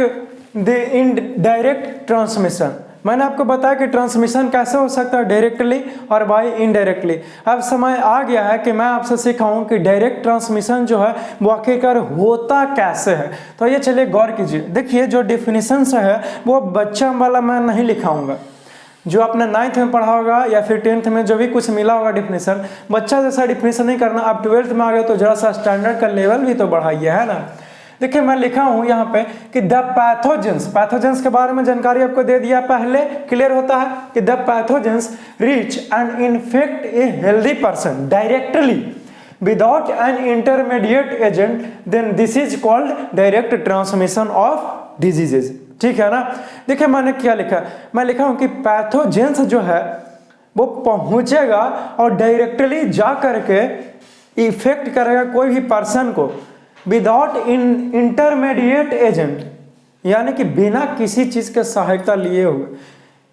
the indirect transmission. मैंने आपको बताया कि ट्रांसमिशन कैसे हो सकता है, डायरेक्टली और बाय इनडायरेक्टली। अब समय आ गया है कि मैं आपसे सिखाऊं कि डायरेक्ट ट्रांसमिशन जो है वो आखिरकार होता कैसे है। तो ये चलिए गौर कीजिए। देखिए जो डिफिनीशन है वो बच्चा वाला मैं नहीं लिखाऊंगा, जो आपने 9th में पढ़ा होगा या फिर 10th में जो भी कुछ मिला होगा डिफिनीशन, बच्चा जैसा डिफिनीशन नहीं करना। आप 12th में आ गए तो जरा सा स्टैंडर्ड का लेवल भी तो बढ़ाइए, है ना। देखिए मैं लिखा हूं यहाँ पे कि द पैथोजेंस के बारे में जानकारी आपको दे दिया पहले, क्लियर होता है कि the pathogens reach and infect a healthy person directly without an intermediate agent, then this is called direct transmission of diseases. ठीक है ना। देखिए मैंने क्या लिखा, मैं लिखा हूं कि पैथोजेंस जो है वो पहुंचेगा और डायरेक्टली जा करके इफेक्ट करेगा कोई भी पर्सन को विदाउट इंटरमीडिएट एजेंट, यानी कि बिना किसी चीज के सहायता लिए हुए।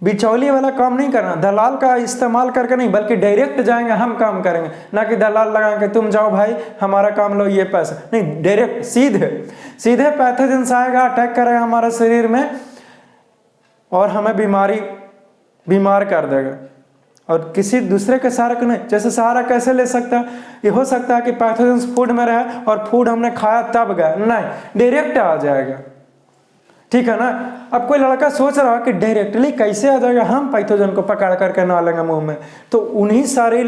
बिचौलिए वाला काम नहीं करना, दलाल का इस्तेमाल करके नहीं, बल्कि डायरेक्ट जाएंगे, हम काम करेंगे, ना कि दलाल लगाएंगे तुम जाओ भाई हमारा काम लो ये पैसा नहीं। डायरेक्ट सीधे पैथोजेंस आएगा, अटैक करेगा हमारे शरीर में और हमें बीमार कर देगा, और किसी दूसरे के सहारा को नहीं। जैसे सहारा कैसे ले सकता है, ये हो सकता है कि पैथोजेंस फूड में रहे और फूड हमने खाया तब गया, नहीं, डायरेक्ट आ जाएगा। ठीक है ना। अब कोई लड़का सोच रहा है कि डायरेक्टली कैसे आ जाएगा, हम पैथोजन को पकड़ करके ना लेंगे मुंह में, तो उन्हीं सारे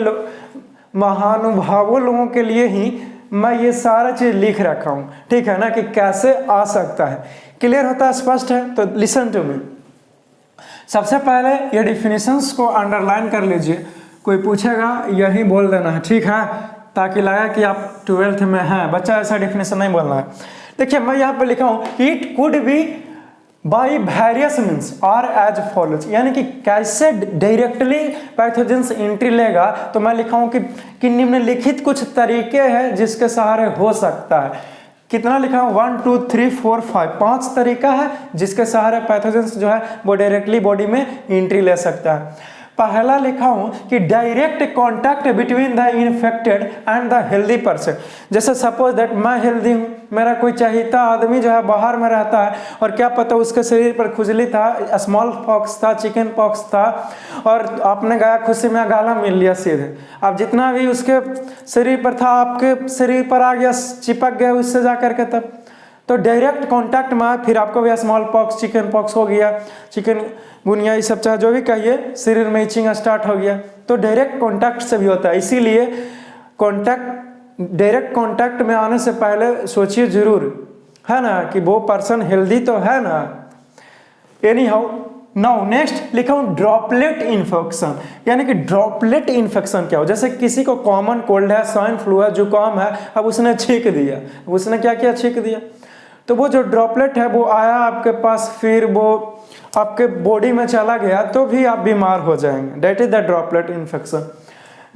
महानुभावों लोगों के लिए ही मैं ये सारा चीज लिख रखा हूं। ठीक है ना, कि कैसे आ सकता है। क्लियर होता है, स्पष्ट है। तो लिसन टू मी। सबसे पहले ये डिफिनीशंस को अंडरलाइन कर लीजिए, कोई पूछेगा यही बोल देना है, ठीक है, ताकि लगा कि आप 12th में हैं। बच्चा ऐसा डिफिनीशन नहीं बोलना है। देखिए मैं यहाँ पे लिखा हूँ, it could B by various means और एज फॉलोज, यानी कि कैसे डायरेक्टली पैथोजेंस एंट्री लेगा। तो मैं लिखा हूँ कि निम्नलिखित कुछ तरीके हैं जिसके सहारे हो सकता है। कितना लिखा हूँ, 1 2 3 4 5, 5 तरीका है जिसके सहारे पैथोजेंस जो है वो डायरेक्टली बॉडी में एंट्री ले सकता है। पहला लिखा हूं कि direct contact between the infected and the healthy person. जैसे सपोज दैट मैं हेल्दी हूं, मेरा कोई चहेता आदमी जो है बाहर में रहता है और क्या पता उसके शरीर पर खुजली था, स्मॉल पॉक्स था, चिकन पॉक्स था, और आपने गया खुशी में गाला मिल लिया सीधे। अब जितना भी उसके शरीर पर था आपके शरीर पर आ गया, चिपक गया उससे जा करके, तब तो डायरेक्ट कांटेक्ट में फिर आपको भी स्मॉल पॉक्स, चिकन पॉक्स हो गया, चिकन गुनिया, ये सब चाहे जो भी कहिए, शरीर में इचिंग स्टार्ट हो गया। तो डायरेक्ट कांटेक्ट से भी होता है। इसीलिए डायरेक्ट कांटेक्ट में आने से पहले सोचिए जरूर, है ना, कि वो पर्सन हेल्दी तो है ना। एनी हाउ नाउ नेक्स्ट लिखा हूं ड्रॉपलेट इन्फेक्शन, यानी कि ड्रॉपलेट इन्फेक्शन क्या हो। जैसे किसी को कॉमन कोल्ड है, स्वाइन फ्लू है, जुकाम है, अब उसने छींक दिया, उसने क्या किया, छींक दिया, तो वो जो ड्रॉपलेट है वो आया आपके पास, फिर वो आपके बॉडी में चला गया, तो भी आप बीमार हो जाएंगे। That is the droplet infection.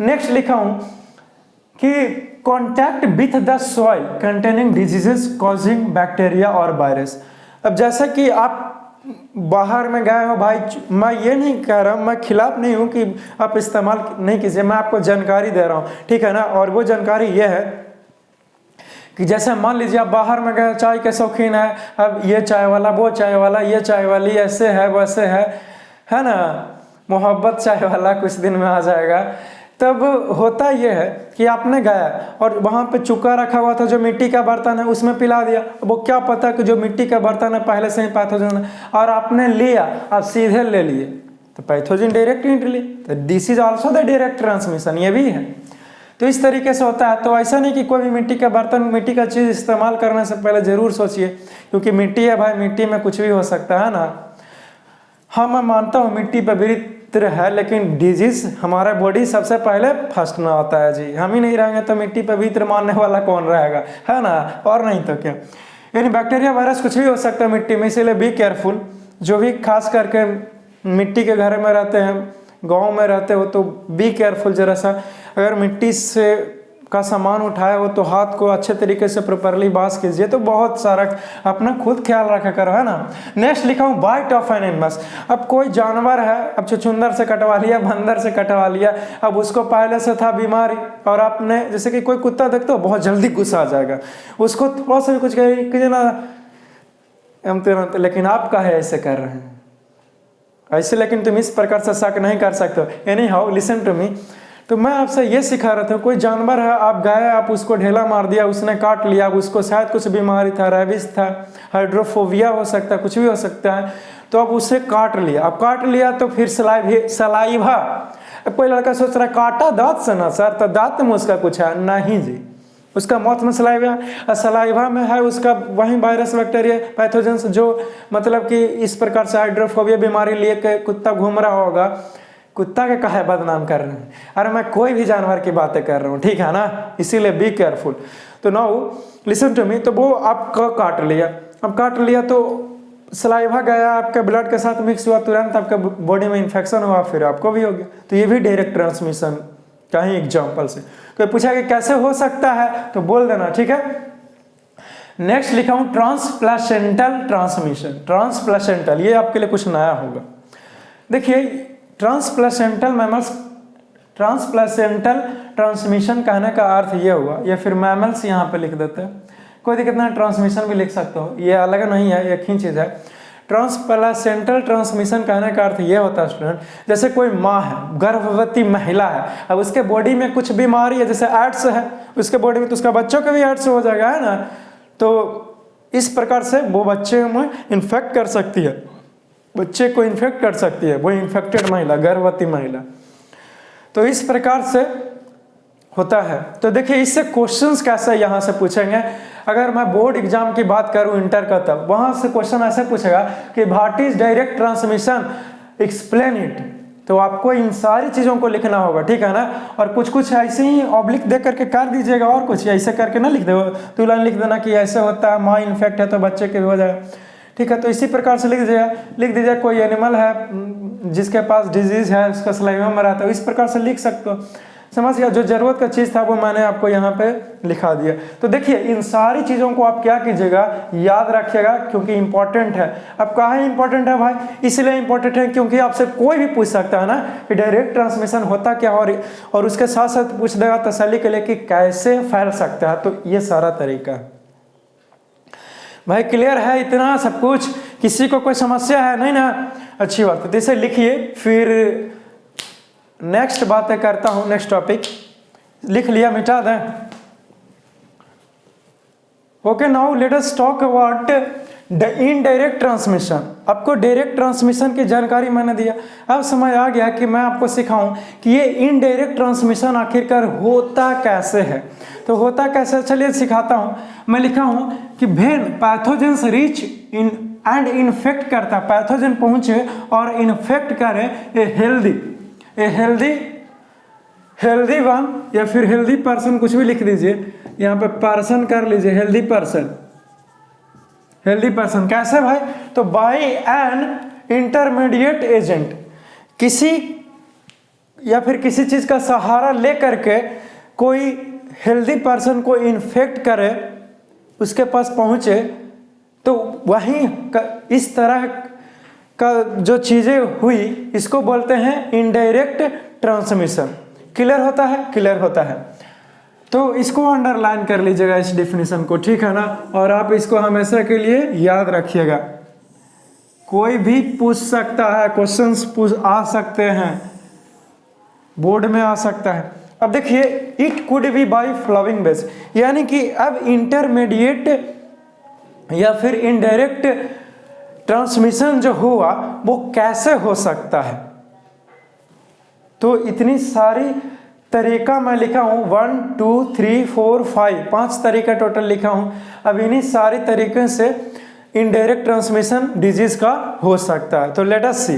Next लिखा हूं कि contact with the soil containing diseases causing bacteria और वायरस। अब जैसा कि आप बाहर में गए हो भाई, मैं ये नहीं कह रहा हूँ, मैं खिलाफ नहीं हूँ कि आप इस्तेमाल नहीं कीजिए, मैं आपको जानकारी दे रहा हूँ, ठीक है ना। और वो जानकारी ये है कि जैसे मान लीजिए आप बाहर में गए, चाय के शौकीन है, अब ये चाय वाला, वो चाय वाला, ये चाय वाली, ऐसे है वैसे है ना, मोहब्बत चाय वाला कुछ दिन में आ जाएगा। तब होता यह है कि आपने गया और वहाँ पे चुका रखा हुआ था, जो मिट्टी का बर्तन है उसमें पिला दिया। वो क्या पता कि जो मिट्टी का बर्तन है पहले से ही पैथोजन है, और आपने लिया, आप सीधे ले लिए, तो पैथोजन डायरेक्ट एंट्री ली। तो this is also the direct transmission, ये भी है। तो इस तरीके से होता है। तो ऐसा नहीं कि कोई भी मिट्टी का बर्तन, मिट्टी का चीज़ इस्तेमाल करने से पहले ज़रूर सोचिए, क्योंकि मिट्टी है भाई, मिट्टी में कुछ भी हो सकता है ना। हाँ मैं मानता हूँ मिट्टी पवित्र है, लेकिन डिजीज़ हमारा बॉडी सबसे पहले फर्स्ट में आता है जी। हम ही नहीं रहेंगे तो मिट्टी पवित्र मानने वाला कौन रहेगा, है ना। और नहीं तो क्या, यानी बैक्टीरिया वायरस कुछ भी हो सकता है मिट्टी में, इसीलिए बी केयरफुल। जो भी खास करके मिट्टी के घर में रहते हैं, गांव में रहते हो, तो बी केयरफुल जरा सा। अगर मिट्टी से का सामान उठाया हो तो हाथ को अच्छे तरीके से प्रॉपरली वॉश कीजिए, तो बहुत सारा अपना खुद ख्याल रखा करो, है ना। नेक्स्ट लिखा हूँ बाइट ऑफ एन एनिमल्स। अब कोई जानवर है, अब चुचुंदर से कटवा लिया, बंदर से कटवा लिया, अब उसको पहले से था बीमारी, और आपने जैसे कि कोई कुत्ता देखते हो बहुत जल्दी गुस्सा आ जाएगा, उसको थोड़ा सा भी कुछ कीजिए ना तुरंत, लेकिन आप काहे ऐसे कर रहे हैं ऐसे, लेकिन तुम इस प्रकार से शक नहीं कर सकते हो। Anyhow listen to me. तो मैं आपसे ये सिखा रहा था, कोई जानवर है, आप गए, आप उसको ढेला मार दिया, उसने काट लिया, उसको शायद कुछ बीमारी था, रेबिस था, हाइड्रोफोबिया हो सकता है, कुछ भी हो सकता है, तो अब उसे काट लिया। अब काट लिया तो फिर सलाइवा। अब कोई लड़का सोच रहा है काटा दांत से ना सर, तो दांत में उसका कुछ है नहीं जी, उसका मौत में सलाइवा में है उसका वही वायरस, बैक्टीरिया, पैथोजेंस, जो मतलब कि इस प्रकार से हाइड्रोफोबिया बीमारी लिए के कुत्ता घूम रहा होगा। कुत्ता के काहे बदनाम कर रहे हैं, अरे मैं कोई भी जानवर की बातें कर रहा हूँ, ठीक है ना, इसीलिए बी केयरफुल। तो नाउ लिसन टू मी। तो वो आपको काट लिया, अब काट लिया तो सलाइवा गया, आपके ब्लड के साथ मिक्स हुआ, तुरंत आपके बॉडी में इन्फेक्शन हुआ, फिर आपको भी हो गया। तो ये भी डायरेक्ट ट्रांसमिशन का ही एग्जाम्पल से। तो पूछा कि कैसे हो सकता है, तो बोल देना, ठीक है। नेक्स्ट लिखा हूं ट्रांसप्लासेंटल ट्रांसमिशन। ट्रांसप्लासेंटल ये आपके लिए कुछ नया होगा। देखिए ट्रांसप्लासेंटल मैमल्स, ट्रांसप्लासेंटल ट्रांसमिशन कहने का अर्थ ये हुआ, या फिर मैमल्स यहाँ पे लिख देते हैं, कोई दिक्कत नहीं, ट्रांसमिशन भी लिख सकते हो, ये अलग नहीं है, एक ही चीज़ है। ट्रांसप्लासेंटल ट्रांसमिशन कहने का अर्थ ये होता है स्टूडेंट, जैसे कोई माँ है, गर्भवती महिला है, अब उसके बॉडी में कुछ बीमारी है, जैसे एड्स है उसके बॉडी में, तो उसका बच्चों के भी एड्स हो जाएगा, है ना। तो इस प्रकार से वो बच्चे में इन्फेक्ट कर सकती है, बच्चे को इन्फेक्ट कर सकती है वो इन्फेक्टेड महिला, गर्भवती महिला। तो इस प्रकार से होता है। तो देखिए इससे क्वेश्चंस कैसे यहाँ से पूछेंगे, अगर मैं बोर्ड एग्जाम की बात करूँ इंटर का, तब वहाँ से क्वेश्चन ऐसे पूछेगा कि what is direct transmission, explain it. तो आपको इन सारी चीज़ों को लिखना होगा, ठीक है ना। और कुछ कुछ ऐसे ही ऑब्लिक देख करके कर दीजिएगा, और कुछ ऐसे करके ना लिख दो, तो लाइन लिख देना कि ऐसे होता है, माँ इन्फेक्ट है तो बच्चे के भी हो जाएगा, ठीक है। तो इसी प्रकार से लिख दीजिए कोई एनिमल है जिसके पास डिजीज है, उसका सलाइवा में रहता है, इस प्रकार से लिख सकते हो, समझ गया। जो जरूरत का चीज़ था वो मैंने आपको यहाँ पे लिखा दिया। तो देखिए इन सारी चीज़ों को आप क्या कीजिएगा, याद रखिएगा, क्योंकि इंपॉर्टेंट है। अब कहाँ इंपॉर्टेंट है भाई, इसलिए इंपॉर्टेंट है क्योंकि आपसे कोई भी पूछ सकता है ना कि डायरेक्ट ट्रांसमिशन होता क्या, और उसके साथ साथ पूछ देगा तसल्ली के लिए कि कैसे फैल सकता है। तो ये सारा तरीका भाई क्लियर है, इतना सब कुछ, किसी को कोई समस्या है नहीं ना, अच्छी बात है। तो इसे लिखिए, फिर नेक्स्ट बातें करता हूं। नेक्स्ट टॉपिक लिख लिया, मिटा दें। Okay now let us talk about the indirect transmission. आपको डायरेक्ट ट्रांसमिशन की जानकारी मैंने दिया, अब समय आ गया कि मैं आपको सिखाऊं कि ये इनडायरेक्ट ट्रांसमिशन आखिरकार होता कैसे है। तो होता कैसे, चलिए सिखाता हूं। मैं लिखा हूं कि when pathogens reach in and infect करता, पैथोजन पहुंचे और इन्फेक्ट करे ए हेल्दी वन, या फिर हेल्दी पर्सन, कुछ भी लिख दीजिए, यहाँ पे पर्सन कर लीजिए, हेल्दी पर्सन। हेल्दी पर्सन कैसे भाई, तो बाय एन इंटरमीडिएट एजेंट, किसी या फिर किसी चीज का सहारा ले करके कोई हेल्दी पर्सन को इन्फेक्ट करे, उसके पास पहुंचे, तो वहीं इस तरह का जो चीजें हुई इसको बोलते हैं इनडायरेक्ट ट्रांसमिशन। क्लियर होता है, क्लियर होता है। तो इसको अंडरलाइन कर लीजिएगा इस डिफिनीशन को, ठीक है ना। और आप इसको हमेशा के लिए याद रखिएगा, कोई भी पूछ सकता है, क्वेश्चंस आ सकते हैं, बोर्ड में आ सकता है। अब देखिए it could be by following ways, यानी कि अब इंटरमीडिएट या फिर इनडायरेक्ट ट्रांसमिशन जो हुआ वो कैसे हो सकता है। तो इतनी सारी तरीका मैं लिखा हूँ 1 2 3 4 5, 5 तरीका टोटल लिखा हूँ। अब इन्हीं सारी तरीके से इनडायरेक्ट ट्रांसमिशन डिजीज का हो सकता है। तो लेट अस सी।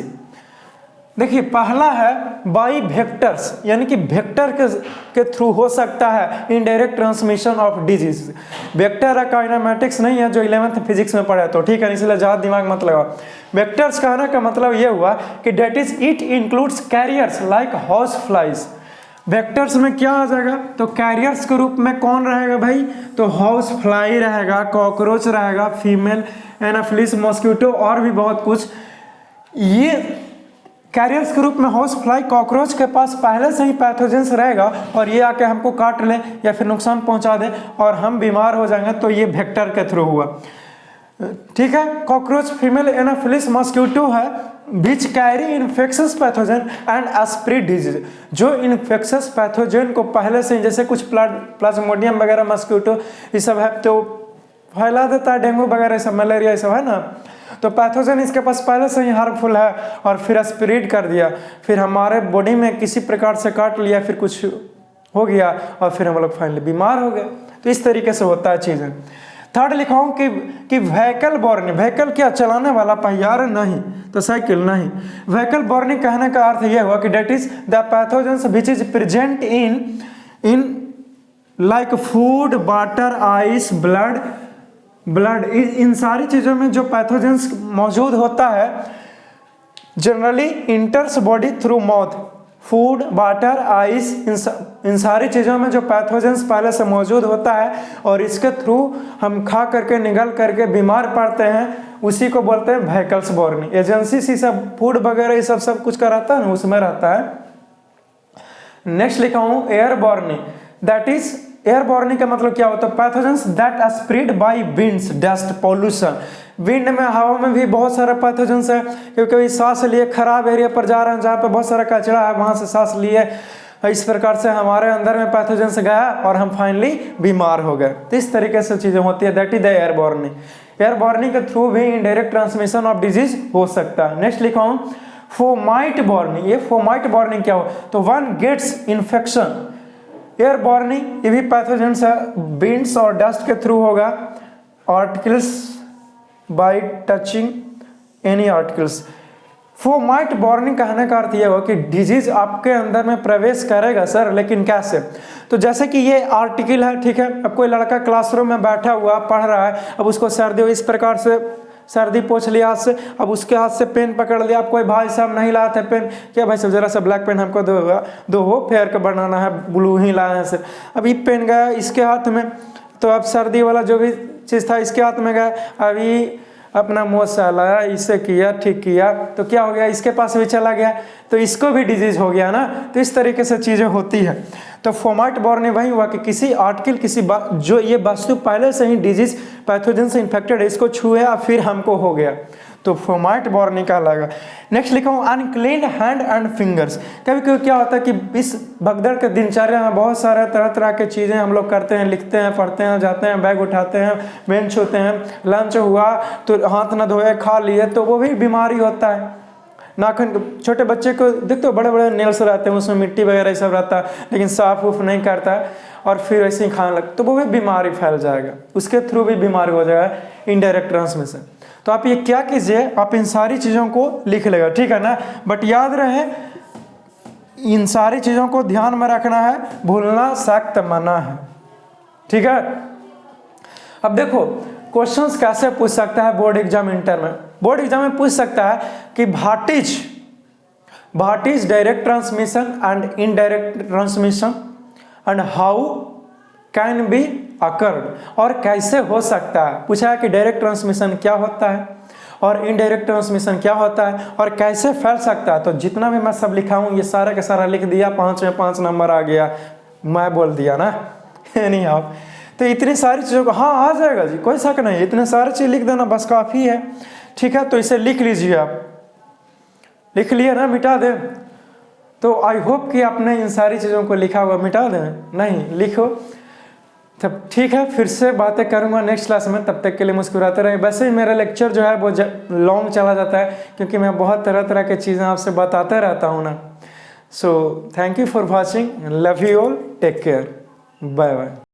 देखिए पहला है बाई वेक्टर्स, यानी कि वेक्टर के थ्रू हो सकता है indirect transmission of disease. Vector kinematics नहीं है जो 11th फिजिक्स में पढ़ा, तो ठीक है, इसलिए ज़्यादा दिमाग मत लगाओ। वेक्टर्स कहने का मतलब ये हुआ कि that is it includes carriers like house flies. Vectors में क्या आ जाएगा, तो कैरियर्स के रूप में कौन रहेगा भाई, तो हाउस फ्लाई रहेगा, कॉकरोच रहेगा, फीमेल एनाफिलिस, मॉस्किटो और भी बहुत कुछ। ये कैरियर्स के रूप में हाउस फ्लाई कॉकरोच के पास पहले से ही पैथोजेंस रहेगा और ये आके हमको काट ले या फिर नुकसान पहुंचा दे और हम बीमार हो जाएंगे, तो ये वेक्टर के थ्रू हुआ। ठीक है, कॉकरोच फीमेल एनाफिलिस मॉस्किटो है which carry infectious pathogen and spread disease, जो इन्फेक्शस पैथोजन को पहले से, जैसे कुछ प्लाज्मोडियम वगैरह मॉस्किटो ये सब है तो फैला देता है, डेंगू वगैरह सब, मलेरिया ये सब है ना, तो पैथोजन इसके पास पहले से ही हार्मफुल है और फिर स्प्रेड कर दिया, फिर हमारे बॉडी में किसी प्रकार से काट लिया, फिर कुछ हो गया और फिर हम लोग फाइनली बीमार हो गए। तो इस तरीके से होता है चीज़ें। थर्ड लिखा हूँ कि व्हीकल बॉर्नी, व्हीकल क्या चलाने वाला पहियार नहीं, तो साइकिल नहीं। व्हीकल बॉर्नी कहने का अर्थ यह हुआ कि that is the pathogens which is present in like food, water, ice, blood, इन सारी चीज़ों में जो पैथोजेंस मौजूद होता है generally enters body through mouth. Food, water, ice, इन सारी चीज़ों में जो पैथोजेंस पहले से मौजूद होता है और इसके थ्रू हम खा करके निगल करके बीमार पड़ते हैं, उसी को बोलते हैं व्हीकल्स बॉर्नी। एजेंसी सी सब फूड वगैरह ये सब कुछ का रहता है ना, उसमें रहता है। नेक्स्ट लिखा हूँ airborne, that is airborne का मतलब क्या होता है, pathogens that are spread by winds, dust, pollution. Wind में, हवा में भी बहुत सारा पैथोजेंस है, क्योंकि कभी सांस लिए खराब एरिया पर जा रहे हैं जहाँ पे बहुत सारा कचरा है, वहाँ से सांस लिए, इस प्रकार से हमारे अंदर में पैथोजेंस गया और हम फाइनली बीमार हो गए। तो इस तरीके से चीज़ें होती है, that is the airborne. Airborne के थ्रू भी इनडायरेक्ट ट्रांसमिशन ऑफ डिजीज हो सकता है। नेक्स्ट लिखा हूँ फोमाइट बॉर्नी। ये फोमाइट बॉर्नी क्या हो, तो वन गेट्स इन्फेक्शन। एयर बॉर्नी ये भी पैथोजेंस है, विंड्स और डस्ट के थ्रू होगा, articles by touching any articles. Fomite borne कहने का अर्थ यह हो कि डिजीज आपके अंदर में प्रवेश करेगा सर, लेकिन कैसे, तो जैसे कि ये आर्टिकल है, ठीक है, अब कोई लड़का क्लासरूम में बैठा हुआ पढ़ रहा है, अब उसको सर्दी हो, इस प्रकार से सर्दी पोंछ लिया हाथ से, अब उसके हाथ से पेन पकड़ लिया, अब कोई भाई साहब नहीं लाए थे पेन, क्या भाई साहब जरा सा ब्लैक पेन हमको दो हो, फेयर का बनाना है, ब्लू ही लाए हैं सर। अब ये पेन गया इसके हाथ में, तो अब सर्दी वाला जो भी चीज़ था इसके हाथ में गया, अभी अपना मुँह से लाया, इसे किया, ठीक किया, तो क्या हो गया, इसके पास भी चला गया, तो इसको भी डिजीज हो गया ना। तो इस तरीके से चीज़ें होती है। तो फोमाइट बॉर्नी वही हुआ कि किसी आर्टिकल, किसी जो ये वस्तु पहले से ही डिजीज पैथोजन से इन्फेक्टेड है, इसको छुए और फिर हमको हो गया, तो फोमाइट बॉर्नी कहलाएगा। नेक्स्ट लिखा हूँ अनक्लीन हैंड एंड फिंगर्स। कभी कभी क्या होता है कि इस भगदड़ के दिनचर्या में बहुत सारे तरह तरह के चीज़ें हम लोग करते हैं, लिखते हैं, पढ़ते हैं, जाते हैं, बैग उठाते हैं, बेंच छूते हैं, लंच हुआ तो हाथ न धोए खा लिए, तो वो भी बीमारी होता है। नाखून, छोटे बच्चे को देखते हो बड़े बड़े नेल्स रहते हैं, उसमें मिट्टी वगैरह सब रहता है, लेकिन साफ उफ नहीं करता है और फिर ऐसे ही खाने लगता, तो वो भी बीमारी फैल जाएगा, उसके थ्रू भी बीमारी हो जाएगा, इनडायरेक्ट ट्रांसमिशन। तो आप ये क्या कीजिए, आप इन सारी चीज़ों को लिख लेगा, ठीक है ना, बट याद रहे इन सारी चीज़ों को ध्यान में रखना है, भूलना सख्त मना है, ठीक है। अब देखो क्वेश्चंस कैसे पूछ सकता है बोर्ड एग्जाम, इंटर में बोर्ड एग्जाम में पूछ सकता है कि what is direct transmission and indirect transmission and how can be occurred, और कैसे हो सकता है। पूछा है कि डायरेक्ट ट्रांसमिशन क्या होता है और इनडायरेक्ट ट्रांसमिशन क्या होता है और कैसे फैल सकता है। तो जितना भी मैं सब लिखा हूँ ये सारा का सारा लिख दिया, 5 में 5 नंबर आ गया, मैं बोल दिया ना नहीं आप, तो इतनी सारी चीज़ों को हाँ आ जाएगा जी, कोई शक नहीं, इतने सारी चीज़ लिख देना बस काफ़ी है, ठीक है। तो इसे लिख लीजिए, आप लिख लिए ना, मिटा दें, तो आई होप कि आपने इन सारी चीज़ों को लिखा हुआ, मिटा दें नहीं लिखो, तब ठीक है। फिर से बातें करूंगा नेक्स्ट क्लास में, तब तक के लिए मुस्कुराते रहे। वैसे ही मेरा लेक्चर जो है वो लॉन्ग चला जाता है, क्योंकि मैं बहुत तरह तरह की चीज़ें आपसे बताते रहता हूँ ना, So thank you for watching. Love you all. Take care. Bye bye.